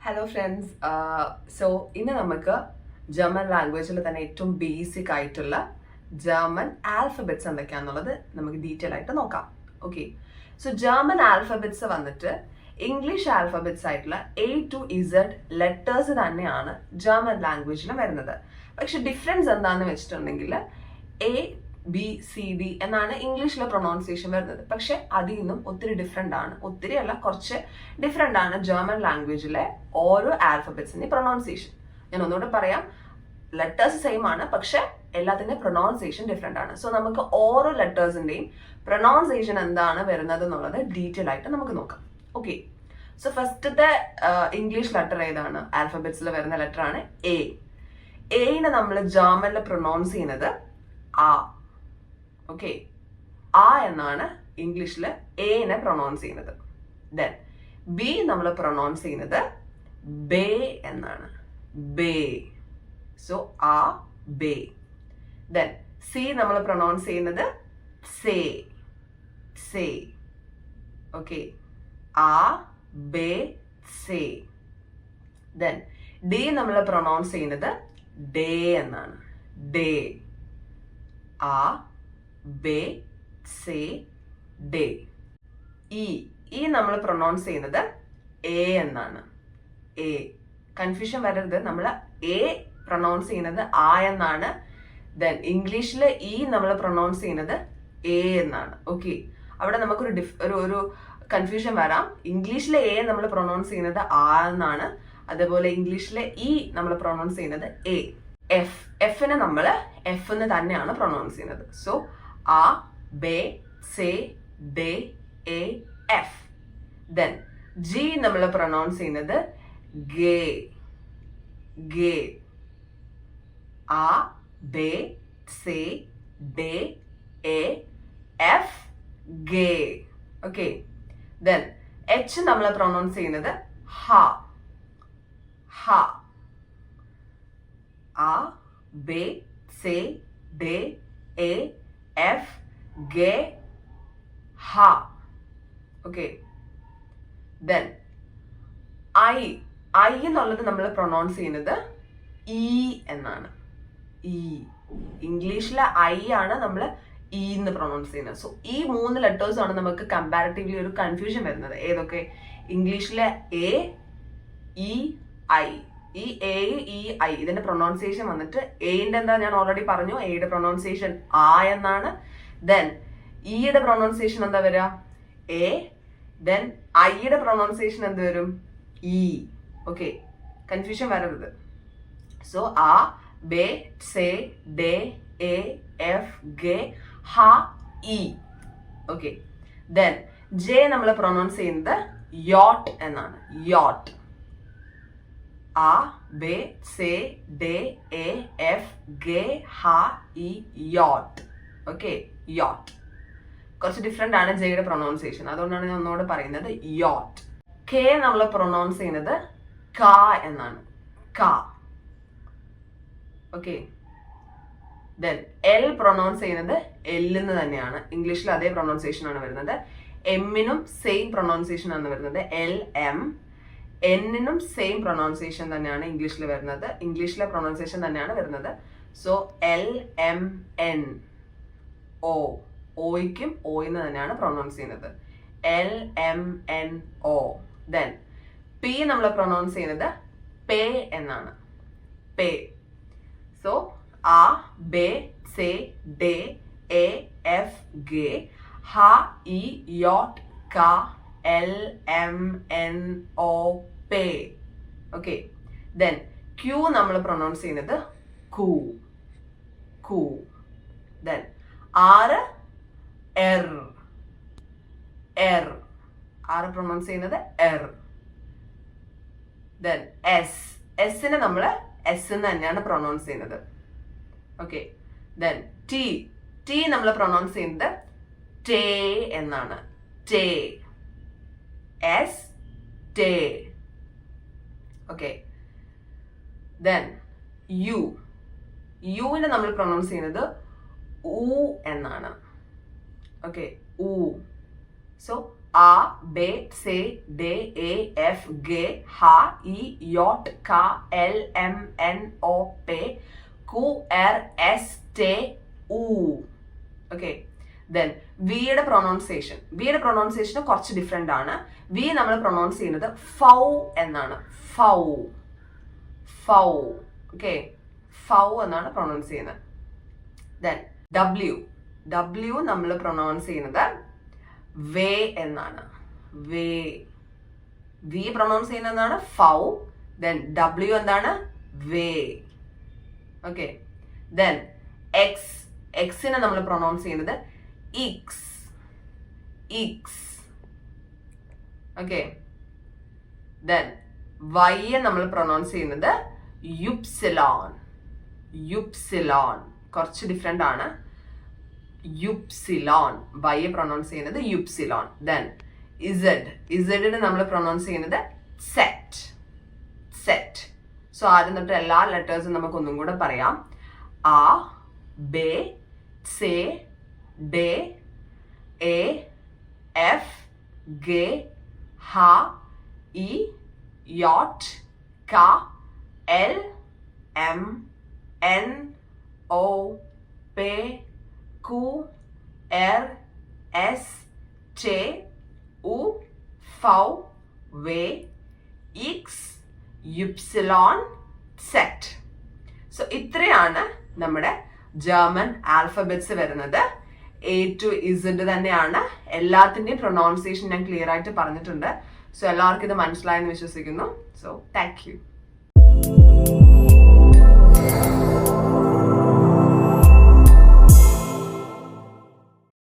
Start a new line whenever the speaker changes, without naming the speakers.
Hello friends. So ഇന്ന് നമുക്ക് German ലാംഗ്വേജിൽ തന്നെ ഏറ്റവും ബേസിക് ആയിട്ടുള്ള ജർമ്മൻ ആൽഫബറ്റ്സ് എന്തൊക്കെയാണെന്നുള്ളത് നമുക്ക് ഡീറ്റെയിൽ ആയിട്ട് നോക്കാം. ഓക്കെ, സോ ജർമ്മൻ ആൽഫബറ്റ്സ് വന്നിട്ട് ഇംഗ്ലീഷ് ആൽഫബറ്റ്സ് ആയിട്ടുള്ള A to Z ലെറ്റേഴ്സ് തന്നെയാണ് ജർമ്മൻ ലാംഗ്വേജിൽ വരുന്നത്. പക്ഷെ ഡിഫറൻസ് എന്താണെന്ന് വെച്ചിട്ടുണ്ടെങ്കിൽ ABCD എന്നാണ് ഇംഗ്ലീഷിലെ പ്രൊണൗൺസിയേഷൻ വരുന്നത്. പക്ഷെ അതിൽ നിന്നും ഒത്തിരി ഡിഫറെന്റ് ആണ്, ഒത്തിരി അല്ല കുറച്ച് ഡിഫറെന്റ് ആണ് ജർമ്മൻ ലാംഗ്വേജിലെ ഓരോ ആൽഫബറ്റ്സിന്റെ പ്രൊണൗൺസിയേഷൻ. ഞാൻ ഒന്നുകൂടെ പറയാം, ലെറ്റേഴ്സ് സെയിം ആണ്, പക്ഷെ എല്ലാത്തിന്റെയും പ്രൊണൗൺസിയേഷൻ ഡിഫറെന്റ് ആണ്. സോ നമുക്ക് ഓരോ ലെറ്റേഴ്സിന്റെയും പ്രൊണൗൺസിയേഷൻ എന്താണ് വരുന്നത് എന്നുള്ളത് ഡീറ്റെയിൽ ആയിട്ട് നമുക്ക് നോക്കാം. ഓക്കെ, സോ ഫസ്റ്റത്തെ ഇംഗ്ലീഷ് ലെറ്റർ ഏതാണ്? ആൽഫബറ്റ്സിൽ വരുന്ന ലെറ്റർ ആണ് എ. എനെ നമ്മൾ ജർമ്മനിൽ പ്രൊണൗൺസ് ചെയ്യുന്നത് ആ. ഓക്കെ, ആ എന്നാണ് ഇംഗ്ലീഷിൽ എനെ പ്രൊണൗൺസ് ചെയ്യുന്നത്. ദെൻ ബി നമ്മൾ പ്രൊണൗൺസ് ചെയ്യുന്നത് ബേ എന്നാണ്, ബേ. സോ ആ ബേ. ദെൻ സി നമ്മൾ പ്രൊണൗൺസ് ചെയ്യുന്നത് സേ, സേ. ഓക്കെ, ആ ബേ സേ. ദെൻ ഡി നമ്മൾ പ്രൊണൗൺസ് ചെയ്യുന്നത് ഡേ എന്നാണ്, ഡേ. ആ ബേ സേ ഡേ. ഇ നമ്മൾ പ്രൊണൗൺസ് ചെയ്യുന്നത് എ എന്നാണ്, എ. കൺഫ്യൂഷൻ വരരുത്, നമ്മൾ എ പ്രൊണൗൺസ് ചെയ്യുന്നത് ആ എന്നാണ്. ദെൻ ഇംഗ്ലീഷിൽ ഇ നമ്മൾ പ്രൊണൗൺസ് ചെയ്യുന്നത് എ എന്നാണ്. ഓക്കെ, അവിടെ നമുക്കൊരു ഒരു കൺഫ്യൂഷൻ വരാം. ഇംഗ്ലീഷിലെ എ നമ്മൾ പ്രൊണൗൺസ് ചെയ്യുന്നത് ആ എന്നാണ്, അതേപോലെ ഇംഗ്ലീഷിലെ ഇ നമ്മൾ പ്രൊണൗൺസ് ചെയ്യുന്നത് എ. എഫിനെ നമ്മൾ എഫ് എന്ന് തന്നെയാണ് പ്രൊണൗൺസ് ചെയ്യുന്നത്. സോ ആ ബേ സേ ഡേ എ എഫ്. ദെൻ ജി നമ്മൾ പ്രൊണൗൺസ് ചെയ്യുന്നത് ഗേ, ഗേ. ആ ബേ സേ ഡേ എ എഫ് ഗേ. ഓക്കെ, ദെൻ എച്ച് നമ്മൾ പ്രൊണൗൺസ് ചെയ്യുന്നത് ഹ, ഹ. ആ ബേ സേ ഡേ എ എഫ് ഗേ ഹ. ഓക്കെ, ദെൻ ഐ എന്നുള്ളത് നമ്മൾ പ്രൊണൗൺസ് ചെയ്യുന്നത് ഇ എന്നാണ്, ഇ. ഇംഗ്ലീഷിലെ ഐ ആണ് നമ്മൾ ഇ എന്ന് പ്രൊണൗൺസ് ചെയ്യുന്നത്. സോ ഈ മൂന്ന് ലെറ്റേഴ്സ് ആണ് നമുക്ക് കമ്പാരിറ്റീവ്ലി ഒരു കൺഫ്യൂഷൻ വരുന്നത്. ഏതൊക്കെ? ഇംഗ്ലീഷിലെ എ, ഇ, ഐ. ഈ എ, ഇ, ഐ ഇതിന്റെ പ്രൊണൗൺസിയേഷൻ വന്നിട്ട് എന്റെ എന്താ ഞാൻ ഓൾറെഡി പറഞ്ഞു, എയുടെ പ്രൊണൗൺസിയേഷൻ ആ എന്നാണ്. ദെൻ ഇയുടെ പ്രൊണൗൺസിയേഷൻ എന്താ വരിക? എ. ദെൻ ഐയുടെ പ്രൊണൗൺസിയേഷൻ എന്ത് വരും? ഇ. ഓക്കെ, കൺഫ്യൂഷൻ വരരുത്. സോ ആ ബേ സേ ഡേ എ എഫ് ഗേ ഹ ഇ. ഓക്കെ, ദെൻ ജെ നമ്മൾ പ്രൊണൗൺസ് ചെയ്യുന്നത് യോട്ട് എന്നാണ്, യോട്ട്. ആ ബേ സേ ഡേ എ എഫ് ഗേ ഹ ഇ യോട്ട്. ഓക്കെ, യോട്ട്. കുറച്ച് ഡിഫറെന്റ് ആണ് ജെയുടെ പ്രൊണൗൺസിയേഷൻ, അതുകൊണ്ടാണ് ഞാൻ ഒന്നുകൂടെ പറയുന്നത് യോട്ട്. കെ നമ്മൾ പ്രൊണൗൺസ് ചെയ്യുന്നത് ക എന്നാണ്, ക. ഓക്കെ, ദെൻ എൽ പ്രൊണൗൺസ് ചെയ്യുന്നത് എൽ എന്ന് തന്നെയാണ്. ഇംഗ്ലീഷിൽ അതേ പ്രൊണൗൺസിയേഷൻ ആണ് വരുന്നത്. എമ്മിനും സെയിം പ്രൊണൗൺസിയേഷൻ ആണ് വരുന്നത്, എൽ എം. എന്നിനും സെയിം പ്രൊണൗൺസിയേഷൻ തന്നെയാണ് ഇംഗ്ലീഷിൽ വരുന്നത്, ഇംഗ്ലീഷിലെ പ്രൊണൗൺസിയേഷൻ തന്നെയാണ് വരുന്നത്. So L M N O, ഓയ്ക്കും ഓയിന്ന് തന്നെയാണ് പ്രൊണൗൺസ് ചെയ്യുന്നത്, L M N O. Then P നമ്മൾ പ്രൊണൗൺസ് ചെയ്യുന്നത് പേ എന്നാണ്, പേ. സോ ആ ബേ സേ ഡേ എ എഫ് ഗേ ഹ ഇ യോട്ട് ക എൽ എം എൻ ഒ പേ. ഓക്കെ, ദെൻ ക്യൂ നമ്മൾ പ്രൊണൗൺസ് ചെയ്യുന്നത് കൂ, കൂ. ദെൻ ആറ് എർ, എർ. ആറ് പ്രൊണൗൺസ് ചെയ്യുന്നത് എർ. ദെൻ എസ്, എസിനെ നമ്മൾ എസ് എന്ന് തന്നെയാണ് പ്രൊണൗൺസ് ചെയ്യുന്നത്. ഓക്കെ, ദെൻ ടി, ടി നമ്മൾ പ്രൊണൗൺസ് ചെയ്യുന്നത് ടേ എന്നാണ്, ടേ, എസ് ടേ. ഓക്കെ, ദെൻ യു, യുവിനെ നമ്മൾ പ്രൊണൗൺസ് ചെയ്യുന്നത് ഊ എന്നാണ്. Okay, ud. So A, B, C, D, E, F, G, H, I, J, K, L, M, N, O, P, Q, R, S, T, U. Okay. Then വിയുടെ pronunciation, വിയുടെ pronunciation കുറച്ച് different ആണ്. V നമ്മൾ pronounce ചെയ്യുന്നത് ഫൗ എന്നാണ്. ഫൗ, ഫൗ. Okay, ഫൗ എന്നാണ് pronounce ചെയ്യുന്നത്. Then W, W നമ്മൾ പ്രൊനൗൺസ് ചെയ്യുന്നത് വേ എന്നാണ്. വേ. വി പ്രൊനൗൺസ് ചെയ്യുന്നതാണ് ഫൗ. ദെൻ ഡബ്ല്യു എന്താണ്? വേ. ഓക്കെ. ദെൻ എക്സ്, എക്സിനെ നമ്മൾ പ്രൊനൗൺസ് ചെയ്യുന്നത് ഇക്സ്, ഇക്സ്. ഓക്കെ. ദെൻ വൈയെ നമ്മൾ പ്രൊനൗൺസ് ചെയ്യുന്നത് യുപ്സിലോൺ, യുപ്സിലോൺ. കുറച്ച് ഡിഫറെന്റ് ആണ്. യുപ്സിലോൺ, വൈയെ പ്രൊനൗൺസ് ചെയ്യുന്നത് യുപ്സിലോൺ. ദെൻ ഇസഡ്, ഇസഡിനെ നമ്മൾ പ്രൊനൗൺസ് ചെയ്യുന്നത് സെറ്റ്, സെറ്റ്. സോ ആദ്യം തൊട്ട് എല്ലാ ലെറ്റേഴ്സും നമുക്ക് ഒന്നും കൂടെ പറയാം. ആ, ബേ, സേ, ഡേ, എ, എഫ്, ഗെ, ഹ, ഇ, യോട്ട്, ക, എൽ, എം, എൻ, ഒ, പേ, Q, R, S, T, U, V, W, X, Y, Z. So ഇത്രയാണ് നമ്മുടെ ജർമ്മൻ ആൽഫബറ്റ്സ് വരുന്നത്. A to Z തന്നെയാണ്. എല്ലാത്തിൻ്റെയും പ്രൊനൗൺസിയേഷൻ ഞാൻ ക്ലിയർ ആയിട്ട് പറഞ്ഞിട്ടുണ്ട്. സോ എല്ലാവർക്കും ഇത് മനസ്സിലായെന്ന് വിശ്വസിക്കുന്നു. So thank you.